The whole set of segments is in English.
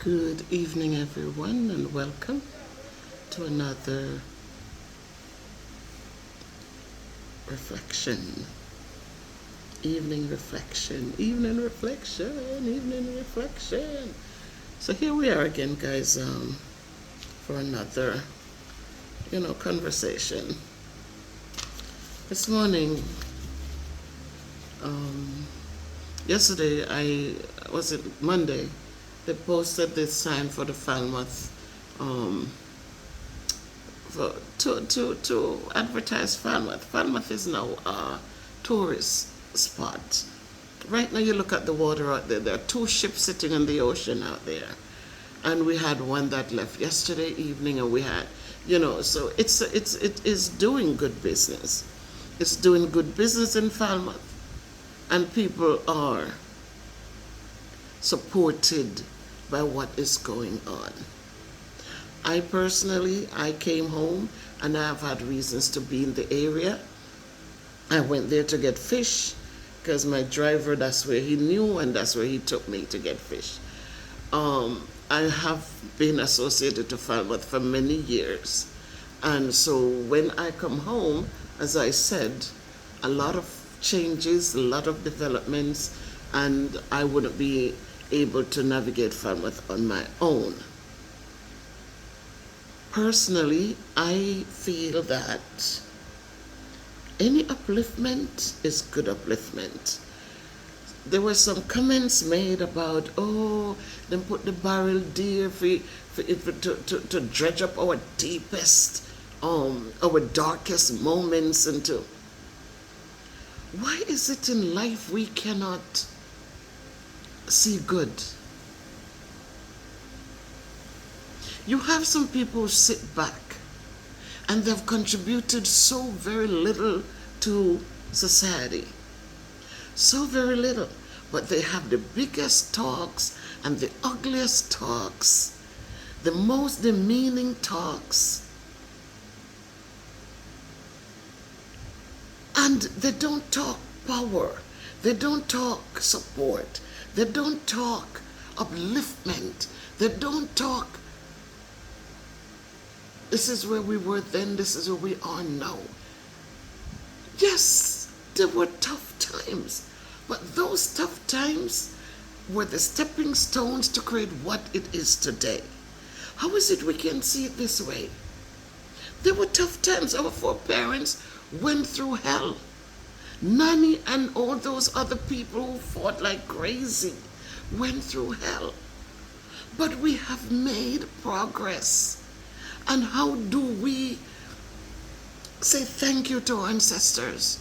Good evening, everyone, and welcome to another reflection. Evening reflection. So here we are again, guys, for another, conversation. This morning, yesterday, Monday? They posted this sign for the Falmouth to advertise Falmouth. Falmouth is now a tourist spot. Right now, you look at the water out there. There are two ships sitting in the ocean out there, and we had one that left yesterday evening, and we had, so it is doing good business. It's doing good business in Falmouth, and people are supported by what is going on. I came home and I've had reasons to be in the area. I went there to get fish because my driver, that's where he knew and that's where he took me to get fish. I have been associated to Falmouth for many years. And so when I come home, as I said, a lot of changes, a lot of developments, and I wouldn't be able to navigate Falmouth on my own. Personally, I feel that any upliftment is good upliftment. There were some comments made about, them put the barrel there to dredge up our deepest, our darkest moments into. Why is it in life we cannot see good? You have some people who sit back and they've contributed so very little to society. So very little. But they have the biggest talks and the ugliest talks, the most demeaning talks. And they don't talk power. They don't talk support. They don't talk upliftment. They don't talk, this is where we were then, this is where we are now. Yes, there were tough times, but those tough times were the stepping stones to create what it is today. How is it we can see it this way? There were tough times. Our foreparents went through hell. Nanny and all those other people who fought like crazy went through hell. But we have made progress. And how do we say thank you to our ancestors?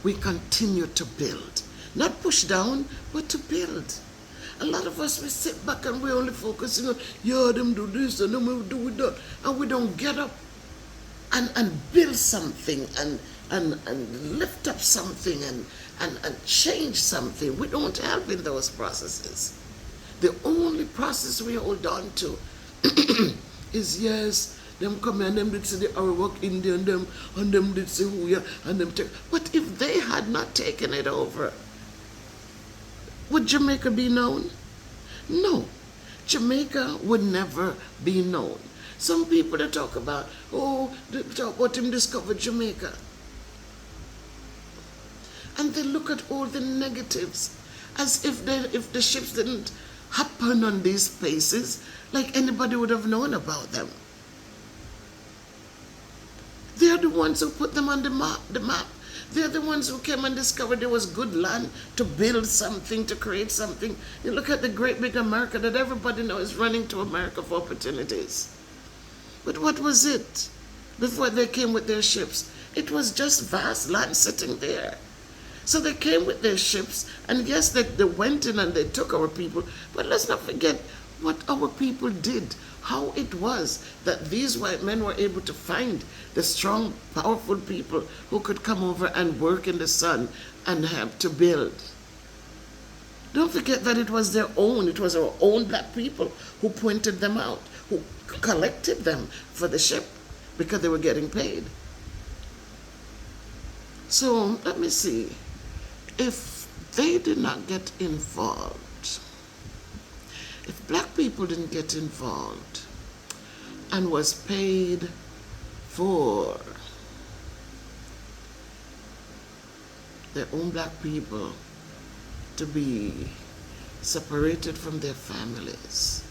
We continue to build. Not push down, but to build. A lot of us, we sit back and we only focusing on, them do this and them will do that. And we don't get up and build something and lift up something and change something. We don't help in those processes. The only process we hold on to is, yes, them come and them did say the Arawak Indian, them and them did say who ya and them take. But if they had not taken it over, would Jamaica be known? No. Jamaica would never be known. Some people that talk about, oh, they talk about him discovered Jamaica. And they look at all the negatives as if the ships didn't happen on these places, like anybody would have known about them. They're the ones who put them on the map. They're the ones who came and discovered there was good land to build something, to create something. You look at the great big America that everybody now is running to America for opportunities. But what was it before they came with their ships? It was just vast land sitting there. So they came with their ships, and yes, they went in and they took our people, but let's not forget what our people did, how it was that these white men were able to find the strong, powerful people who could come over and work in the sun and help to build. Don't forget that it was our own black people who pointed them out, who collected them for the ship because they were getting paid. So let me see. If they did not get involved, if black people didn't get involved and was paid for their own black people to be separated from their families,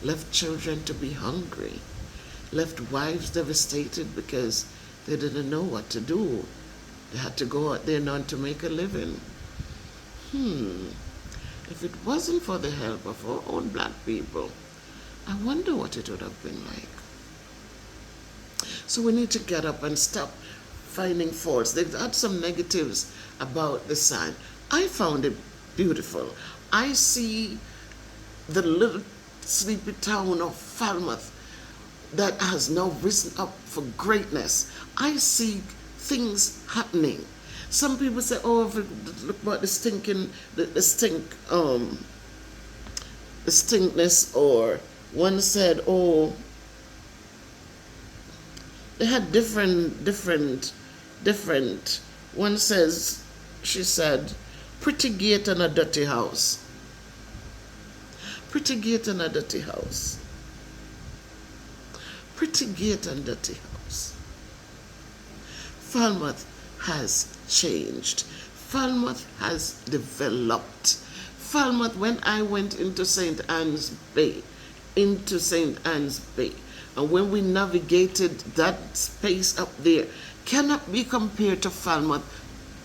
left children to be hungry, left wives devastated because they didn't know what to do. They had to go out there now to make a living. If it wasn't for the help of our own black people, I wonder what it would have been like. So we need to get up and stop finding faults. They've had some negatives about the sign. I found it beautiful. I see the little sleepy town of Falmouth that has now risen up for greatness. I see things happening. Some people say, oh, look about the stinkness, or one said, oh, they had different. One says, she said, pretty gate and a dirty house. Pretty gate and a dirty house. Pretty gate and dirty house. Falmouth has changed. Falmouth has developed. Falmouth, when I went into St. Anne's Bay, and when we navigated that space up there, cannot be compared to Falmouth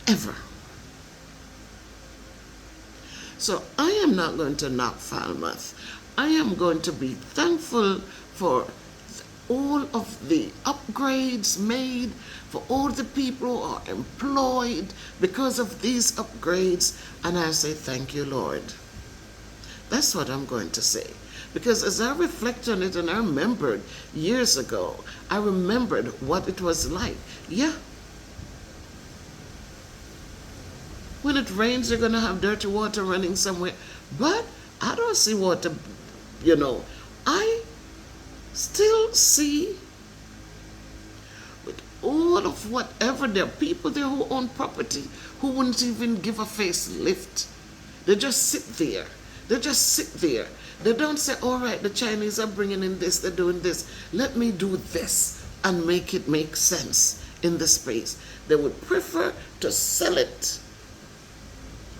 ever. So I am not going to knock Falmouth. I am going to be thankful for all of the upgrades made, for all the people who are employed because of these upgrades, and I say thank you, Lord. That's what I'm going to say. Because as I reflect on it, and I remembered years ago, I remembered what it was like. Yeah. When it rains, you're going to have dirty water running somewhere. But I don't see water, I still see, with all of whatever, there are people there who own property who wouldn't even give a facelift. They just sit there. They don't say, all right, the Chinese are bringing in this, they're doing this. Let me do this and make it make sense in the space. They would prefer to sell it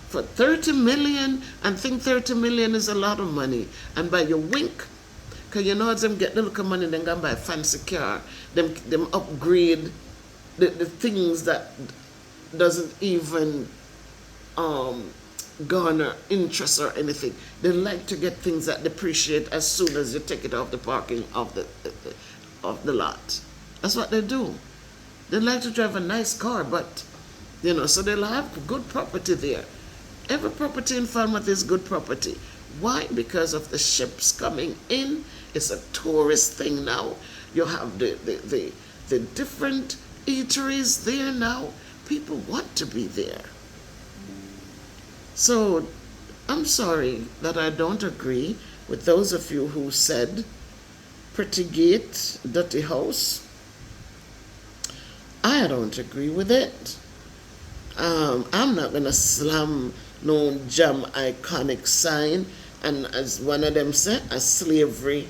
for 30 million and think 30 million is a lot of money. And by your wink, because as them get the little money, then go and buy a fancy car, them upgrade the things that doesn't even garner interest or anything. They like to get things that depreciate as soon as you take it off the parking of the lot. That's what they do. They like to drive a nice car, but so they'll have good property there. Every property in Falmouth is good property. Why? Because of the ships coming in. It's a tourist thing now. You have the different eateries there now. People want to be there. So I'm sorry that I don't agree with those of you who said pretty gate, dirty house. I don't agree with it. I'm not going to slam no jam iconic sign, and as one of them said, a slavery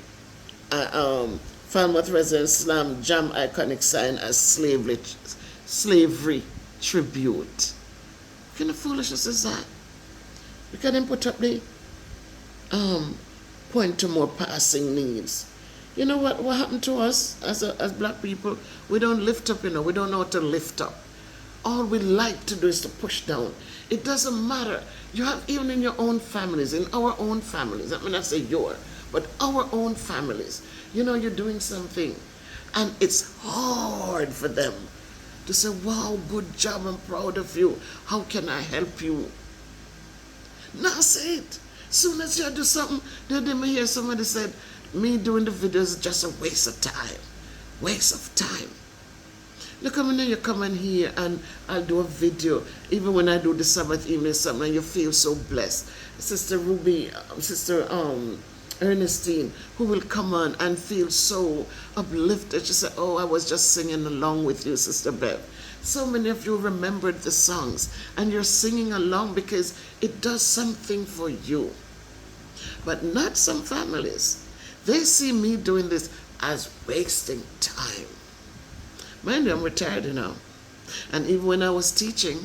Falmouth residents slammed Jam iconic sign as slavery tribute. What kind of foolishness is that? Because then put up the point to more passing needs. You know what happened to us as black people? We don't lift up, we don't know how to lift up. All we like to do is to push down. It doesn't matter. You have, even in your own families, in our own families, I mean, I say your, but our own families, you're doing something and it's hard for them to say, wow, good job, I'm proud of you. How can I help you? Now say it. Soon as you do something, then may hear somebody said, me doing the video is just a waste of time. Waste of time. Look, I mean, you come in here and I'll do a video, even when I do the Sabbath evening something, and you feel so blessed. Sister Ruby, Sister Ernestine, who will come on and feel so uplifted. She said, oh, I was just singing along with you, Sister Bev. So many of you remembered the songs, and you're singing along because it does something for you. But not some families. They see me doing this as wasting time. Mind you, I'm retired, And even when I was teaching,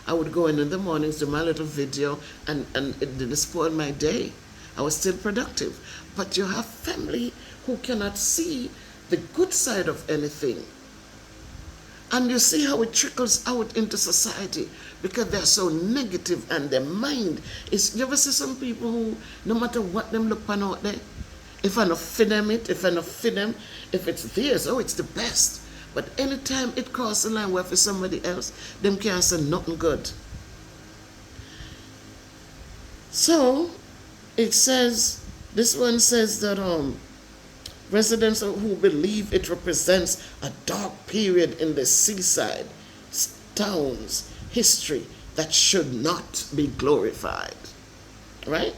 I would go in the mornings, do my little video, and it didn't spoil my day. I was still productive. But you have family who cannot see the good side of anything. And you see how it trickles out into society because they're so negative and their mind is... You ever see some people who, no matter what them look on out there, if I not feed them if it's theirs, oh, it's the best. But anytime it crosses the line where for somebody else, them can't say nothing good. So, it says, this one says that residents who believe it represents a dark period in the seaside town's history that should not be glorified. Right?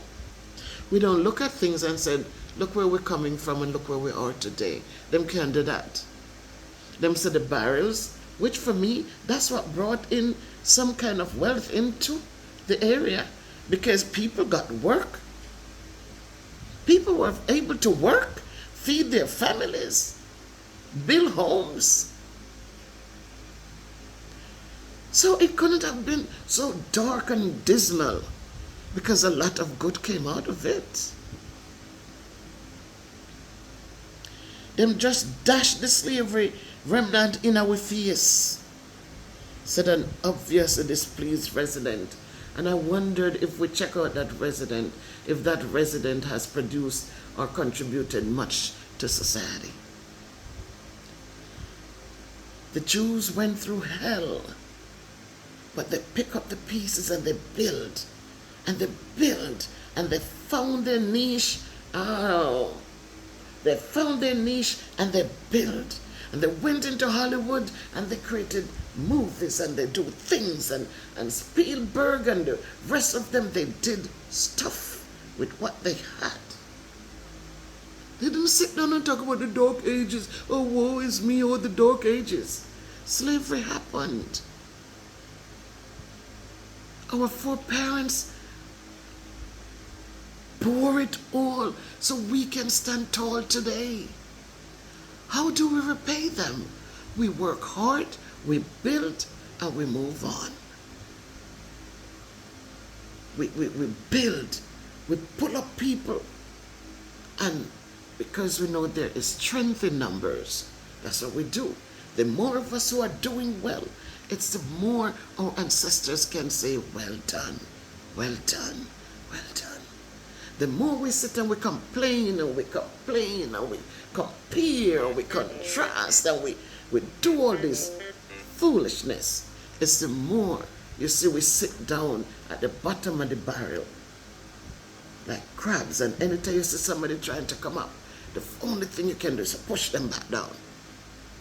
We don't look at things and say, look where we're coming from and look where we are today. Them can't do that. Them say the barrels, which for me, that's what brought in some kind of wealth into the area, because people got work. People were able to work, feed their families, build homes. So it couldn't have been so dark and dismal, because a lot of good came out of it. Them just dashed the slavery remnant in our face, said an obviously displeased resident. And I wondered if we check out that resident, if that resident has produced or contributed much to society. The Jews went through hell, but they pick up the pieces and they build, and they build, and they found their niche. Oh, they found their niche and they build. And they went into Hollywood and they created movies and they do things, and Spielberg and the rest of them, they did stuff with what they had. They didn't sit down and talk about the dark ages. Oh, woe is me, oh, the dark ages. Slavery happened. Our foreparents bore it all so we can stand tall today. How do we repay them? We work hard, we build, and we move on. We build, we pull up people, and because we know there is strength in numbers, that's what we do. The more of us who are doing well, it's the more our ancestors can say, well done, well done, well done. The more we sit and we complain and we complain and we compare and we contrast and we do all this foolishness, it's the more, you see, we sit down at the bottom of the barrel like crabs, and anytime you see somebody trying to come up, the only thing you can do is push them back down.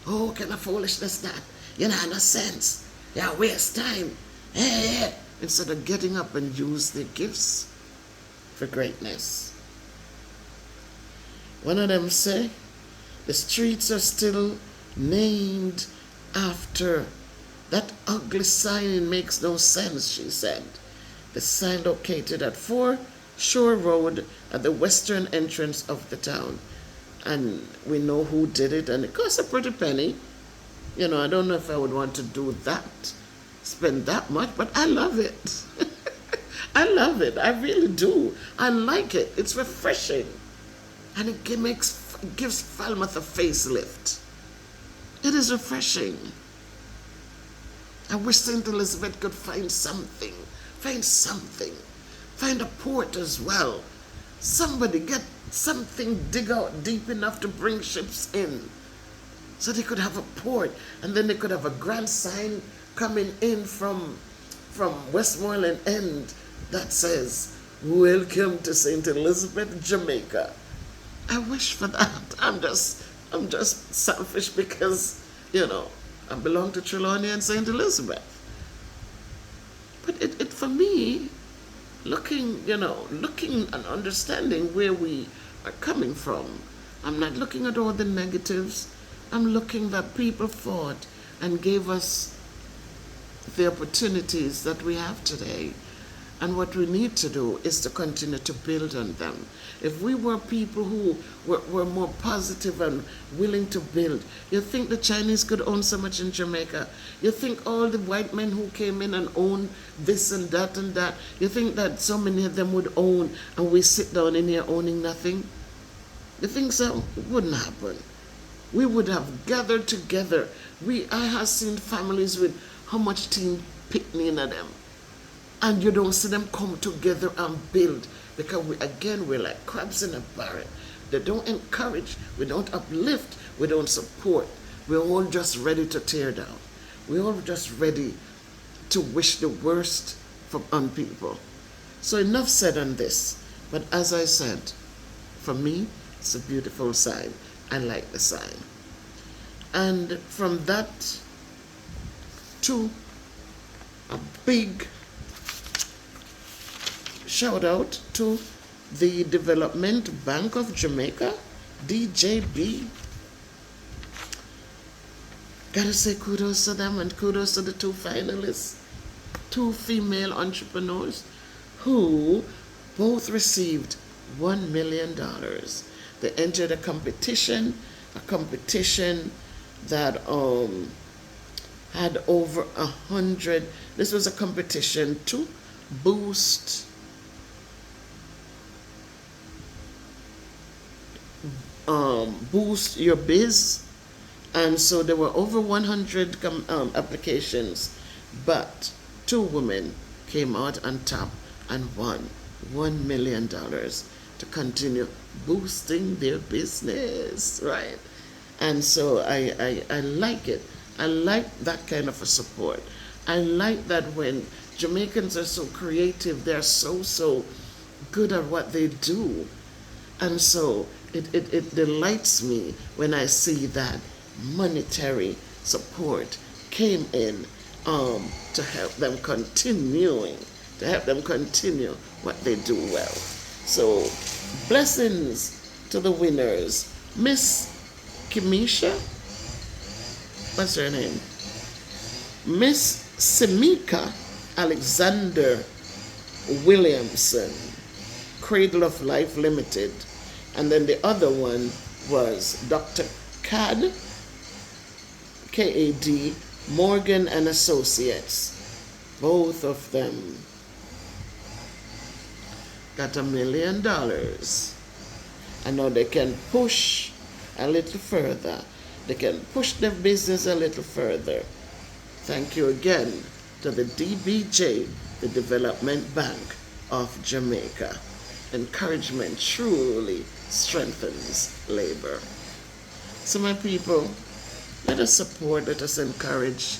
Oh, what kind of foolishness that? You know, no sense. Yeah, waste time. Hey. Instead of getting up and use their gifts for greatness. One of them say, the streets are still named after that ugly sign. It makes no sense, she said. The sign located at 4 Shore Road at the western entrance of the town. and we know who did it, and it costs a pretty penny. You know, I don't know if I would want to do that, spend that much, but I love it. I love it. I really do. I like it. It's refreshing. And it gives Falmouth a facelift. It is refreshing. I wish St. Elizabeth could find something. Find a port as well. Somebody get something, dig out deep enough to bring ships in. So they could have a port, and then they could have a grand sign coming in from Westmoreland End that says, "Welcome to St. Elizabeth, Jamaica." I wish for that. I'm just selfish because, you know, I belong to Trelawney and St. Elizabeth. But it for me, looking and understanding where we are coming from, I'm not looking at all the negatives. I'm looking that people fought and gave us the opportunities that we have today. And what we need to do is to continue to build on them. If we were people who were more positive and willing to build, you think the Chinese could own so much in Jamaica? You think all the white men who came in and owned this and that, you think that so many of them would own, and we sit down in here owning nothing? You think so? It wouldn't happen. We would have gathered together. I have seen families with how much team picnic in them. And you don't see them come together and build, because we're like crabs in a barrel. They don't encourage, we don't uplift, we don't support. We're all just ready to tear down. We're all just ready to wish the worst on people. So enough said on this. But as I said, for me, it's a beautiful sign. I like the sign. And from that to a big shout out to the Development Bank of Jamaica, DJB. Gotta say kudos to them, and kudos to the two finalists, two female entrepreneurs who both received $1 million. They entered a competition that had over 100. This was a competition to boost your biz, and so there were over 100 applications, but two women came out on top and won $1 million to continue boosting their business, right? And so I like it. I like that kind of a support. I like that when Jamaicans are so creative, they're so good at what they do. And so it delights me when I see that monetary support came in to help them continue what they do well. So blessings to the winners. Miss Kimisha, what's her name? Miss Semika Alexander Williamson, Cradle of Life Limited. And then the other one was Dr. Cad, K-A-D, Morgan and Associates. Both of them got $1 million. And now they can push a little further. They can push their business a little further. Thank you again to the DBJ, the Development Bank of Jamaica. Encouragement truly strengthens labor. So my people, let us support, let us encourage.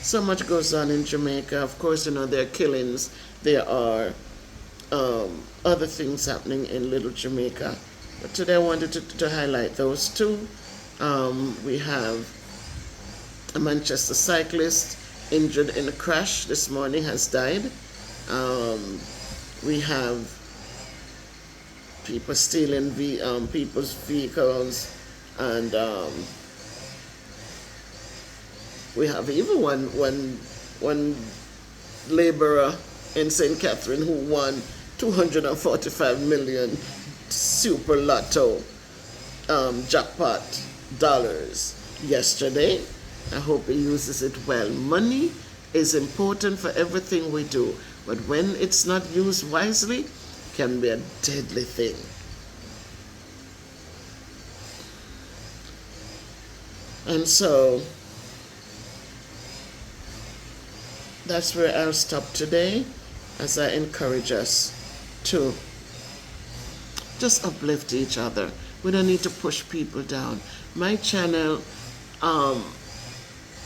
So much goes on in Jamaica. Of course, there are killings. There are other things happening in Little Jamaica. But today I wanted to highlight those two. We have a Manchester cyclist injured in a crash this morning, has died. We have people stealing people's vehicles, and we have even one laborer in St. Catherine who won 245 million super lotto. jackpot dollars yesterday. I hope he uses it well. Money is important for everything we do, but when it's not used wisely, can be a deadly thing. And so that's where I'll stop today, as I encourage us to just uplift each other. We don't need to push people down. My channel,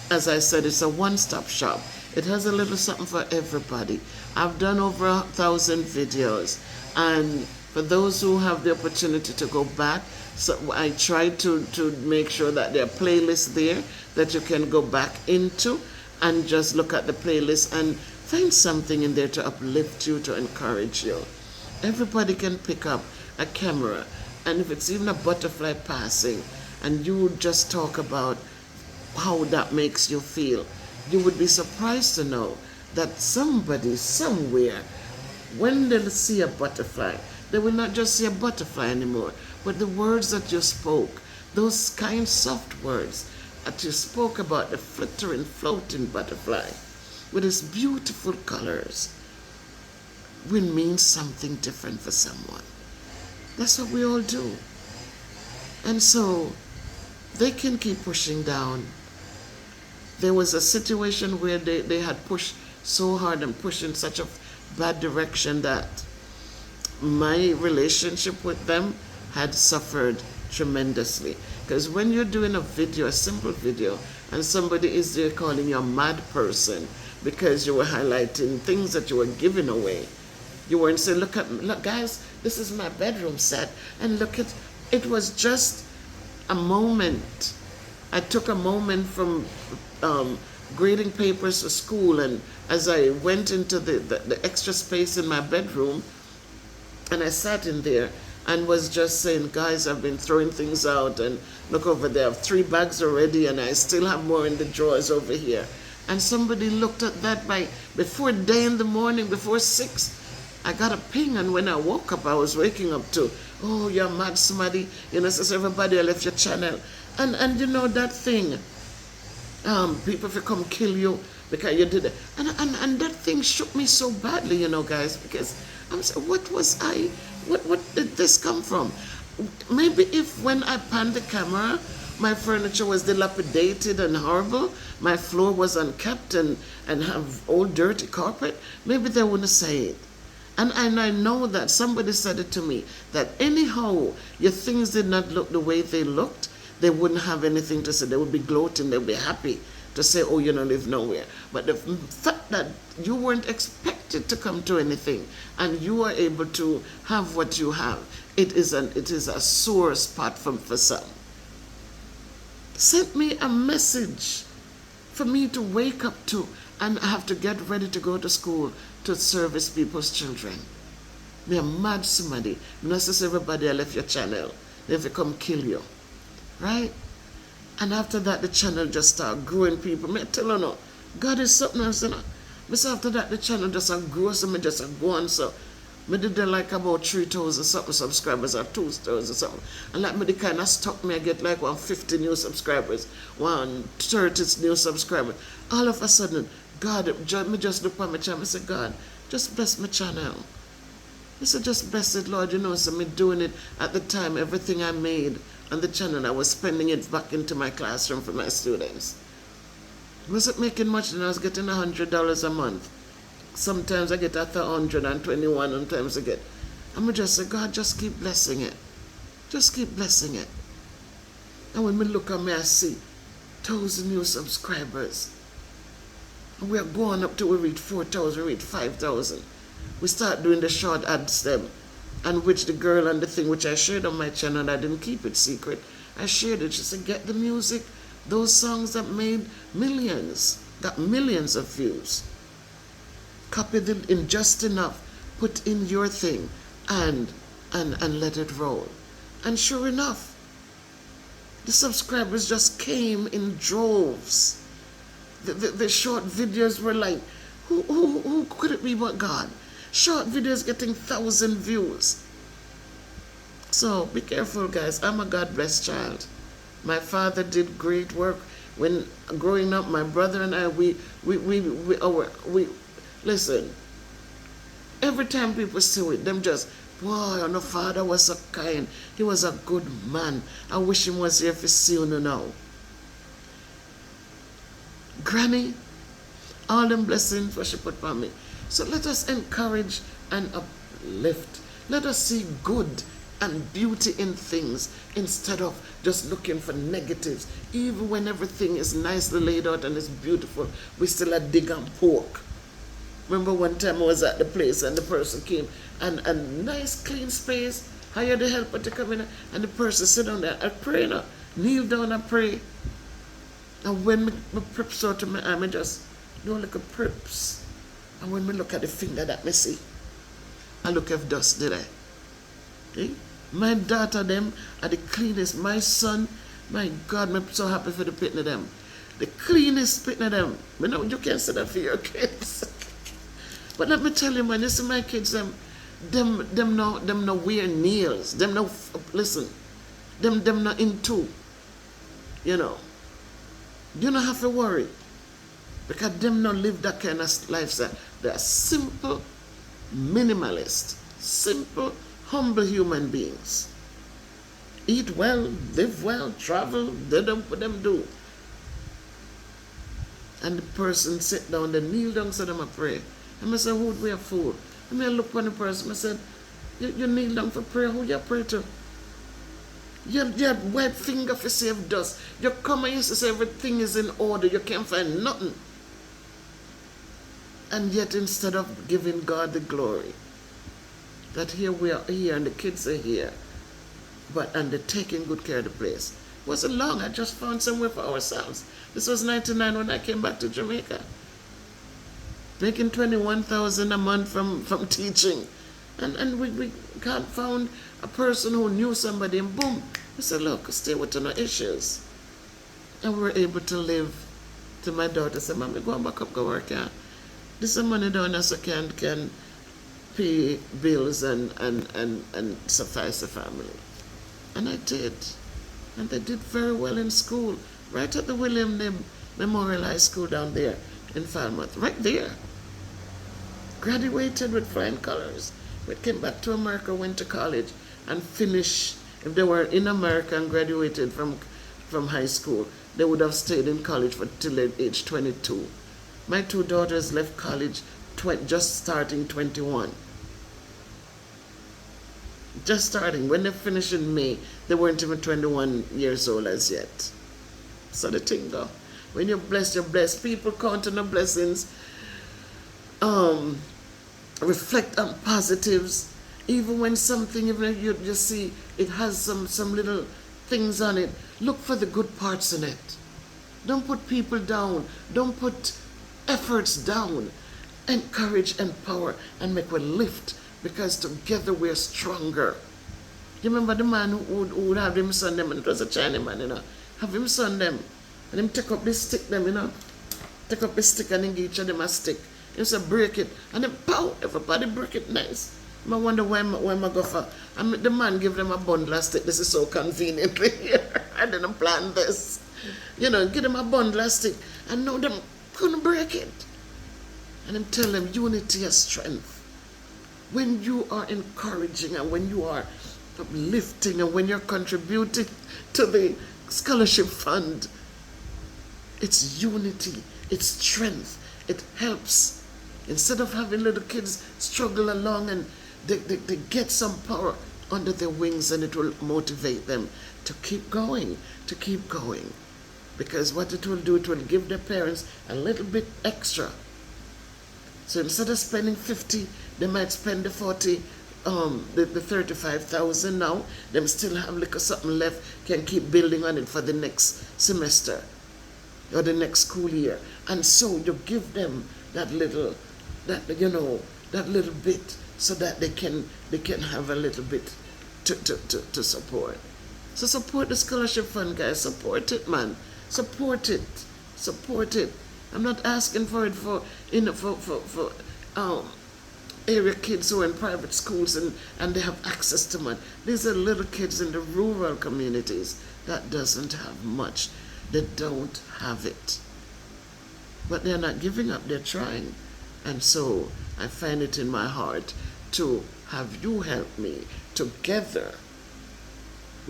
as I said, it's a one-stop shop. It has a little something for everybody. I've done over 1,000 videos, and for those who have the opportunity to go back, so I try to make sure that there are playlists there that you can go back into and just look at the playlist and find something in there to uplift you, to encourage you. Everybody can pick up a camera, and if it's even a butterfly passing, and you just talk about how that makes you feel, you would be surprised to know that somebody somewhere, when they see a butterfly, they will not just see a butterfly anymore, but the words that you spoke, those kind soft words that you spoke about the flittering, floating butterfly with its beautiful colors, will mean something different for someone. That's what we all do. And so they can keep pushing down. There was a situation where they had pushed so hard and pushed in such a bad direction that my relationship with them had suffered tremendously. Because when you're doing a video, a simple video, and somebody is there calling you a mad person because you were highlighting things that you were giving away, you weren't saying, look guys, this is my bedroom set, and look at, it was just a moment. I took a moment from grading papers for school, and as I went into the extra space in my bedroom, and I sat in there and was just saying, guys, I've been throwing things out, and look over there, I have 3 bags already, and I still have more in the drawers over here. And somebody looked at that before day in the morning, before 6, I got a ping, and when I woke up, I was waking up to, oh, you're mad, somebody, says everybody, I left your channel. And you know that thing, people will come kill you because you did it. And that thing shook me so badly, guys, because I'm saying, what did this come from? Maybe if when I panned the camera, my furniture was dilapidated and horrible, my floor was unkept and have old dirty carpet, maybe they wouldn't say it. And I know that somebody said it to me, that anyhow your things did not look the way they looked, they wouldn't have anything to say. They would be gloating, they would be happy to say, oh, you don't live nowhere. But the fact that you weren't expected to come to anything and you are able to have what you have, it is a sore spot for some. Sent me a message for me to wake up to, and I have to get ready to go to school to service people's children. Me a mad somebody. Not just everybody I left your channel. They will come kill you. Right? And after that, the channel just start growing people. Me tell you no, God is something else, But after that, the channel just grew, so me just go on. So me did like about 3,000 something subscribers or 2,000 something. And like me the kind of stuck me, I get like 150 new subscribers, 130 new subscribers. All of a sudden, God, me just look at my channel, I say, God, just bless my channel. I said, just bless it, Lord, so me doing it at the time, everything I made on the channel, I was spending it back into my classroom for my students. I wasn't making much, and I was getting $100 a month. Sometimes I get 121, sometimes I get. I'm just say, God, just keep blessing it. Just keep blessing it. And when me look at me, I see 1,000 new subscribers. And we are going up till we reach 4,000, we reach 5,000. We start doing the short ads them, and which the girl and the thing which I shared on my channel, and I didn't keep it secret. I shared it. She said, get the music, those songs that made millions, got millions of views. Copy them in just enough, put in your thing, and let it roll. And sure enough, the subscribers just came in droves. The short videos were like, who could it be but God? Short videos getting 1,000 views. So be careful, guys. I'm a God-blessed child. My father did great work when growing up. My brother and I, we listen. Every time people see it, them just, boy, your father was so kind. He was a good man. I wish him was here for see you now. Granny, all them blessings what she put on me. So let us encourage and uplift. Let us see good and beauty in things instead of just looking for negatives. Even when everything is nicely laid out and it's beautiful, we still a dig and poke. Remember one time I was at the place and the person came and a nice clean space, hired the helper to come in, and the person sit down there and pray now. Kneel down and pray. And when my prips out to my eye, I just do like a prips. And when we look at the finger that me see, I look at dust, did I? Okay? My daughter them are the cleanest. My son, my God, I'm so happy for the pitting of them. The cleanest pitting of them. You know, you can't say that for your kids. But let me tell you, man, you see my kids, them no wear nails. Them no, listen, them not into, you know. You don't have to worry. Because them not live that kind of lifestyle. They are simple, minimalist, simple, humble human beings. Eat well, live well, travel, they don't what them do. And the person sit down, they kneel down, so them a pray. And I said, who would we a fool? And I look on the person, I said, you kneel down for prayer, who you pray to? You had white finger for save dust. You come and you say everything is in order, you can't find nothing. And yet instead of giving God the glory, that here we are here and the kids are here, and they're taking good care of the place. It wasn't long, I just found somewhere for ourselves. This was 99 when I came back to Jamaica. Making 21,000 a month from teaching. And we can't found a person who knew somebody, and boom, we said, look, stay with no issues. And we were able to live. To my daughter said, Mommy, go back up, go work, yeah. This is money down as I can pay bills and suffice the family. And I did. And they did very well in school. Right at the William Nim Memorial High School down there in Falmouth. Right there. Graduated with flying colors. We came back to America, went to college, and finished. If they were in America and graduated from high school, they would have stayed in college till age 22. My two daughters left college just starting 21. Just starting. When they finished in May, they weren't even 21 years old as yet. So the thing go. When you're blessed, you're blessed. People count on the blessings. Reflect on positives. Even when something, even if you just see it has some little things on it, look for the good parts in it. Don't put people down. Don't put efforts down. Encourage, empower, and make we lift, because together we're stronger. You remember the man who would have him son them, and it was a Chinese man, you know, have him son them, and him take up this stick them, you know, take up a stick and give each of them a stick. He said, break it, and then pow, everybody break it nice. I wonder why I go for, the man give them a bundle of stick. This is so conveniently here. I didn't plan this. You know, give them a bundle of stick, and now them couldn't break it. And I'm telling them, unity is strength. When you are encouraging and when you are uplifting and when you're contributing to the scholarship fund, it's unity, it's strength, it helps. Instead of having little kids struggle along, and they get some power under their wings, and it will motivate them to keep going, Because what it will do, it will give their parents a little bit extra. So instead of spending 50, they might spend the 40, the 35,000 now. Them still have little something left, can keep building on it for the next semester or the next school year. And so you give them that little bit, so that they can have a little bit to support. So support the scholarship fund, guys. Support it, man. Support it. I'm not asking for it for area kids who are in private schools and they have access to money. These are little kids in the rural communities that doesn't have much. They don't have it. But they're not giving up, they're trying. And so I find it in my heart to have you help me. Together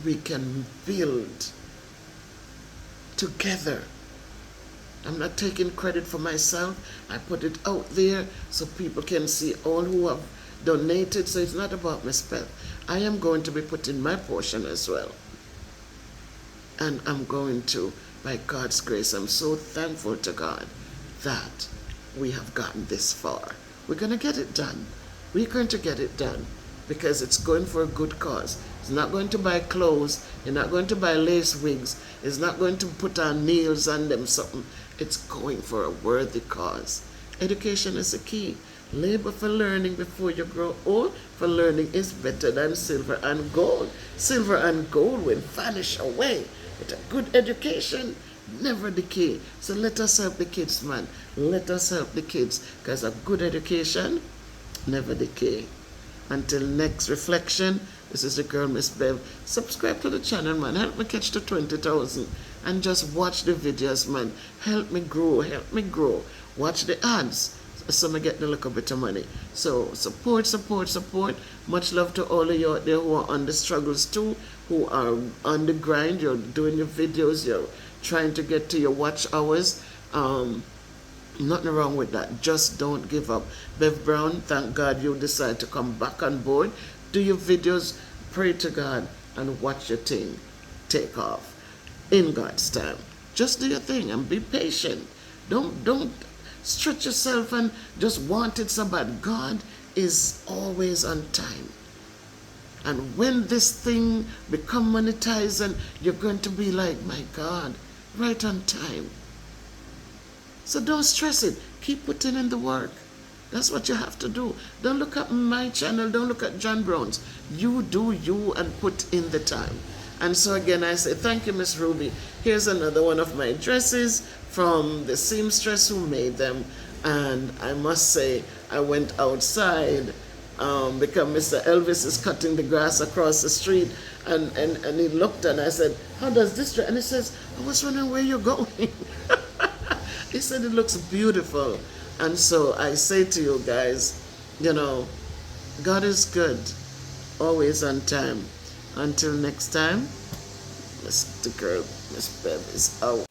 we can build. Together. I'm not taking credit for myself. I put it out there so people can see all who have donated. So it's not about myself. I am going to be putting my portion as well. And I'm going to, by God's grace, I'm so thankful to God that we have gotten this far. We're going to get it done. We're going to get it done because it's going for a good cause. It's not going to buy clothes. You're not going to buy lace wigs. It's not going to put on nails on them something. It's going for a worthy cause. Education is the key. Labor for learning before you grow old, for learning is better than silver and gold. Silver and gold will vanish away, but a good education never decay. So let us help the kids, man. Let us help the kids, because a good education never decay. Until next reflection, this is the girl, Miss Bev. Subscribe to the channel, man. Help me catch the 20,000. And just watch the videos, man. Help me grow. Help me grow. Watch the ads so I get a little bit of money. So support, support, support. Much love to all of you out there who are on the struggles too, who are on the grind. You're doing your videos. You're trying to get to your watch hours. Nothing wrong with that. Just don't give up. Bev Brown, thank God you decide to come back on board. Do your videos, pray to God, and watch your thing take off in God's time. Just do your thing and be patient. Don't stretch yourself and just want it so bad. God is always on time. And when this thing become monetized, and you're going to be like, my God, right on time. So don't stress it. Keep putting in the work. That's what you have to do. Don't look at my channel. Don't look at John Brown's. You do you and put in the time. And so again, I say thank you, Miss Ruby. Here's another one of my dresses from the seamstress who made them. And I must say, I went outside because Mr. Elvis is cutting the grass across the street. And he looked and I said, how does this dress? And he says, I was wondering where you're going. He said it looks beautiful. And so I say to you guys, you know, God is good, always on time. Until next time, Mr. Girl, Miss Bev is out.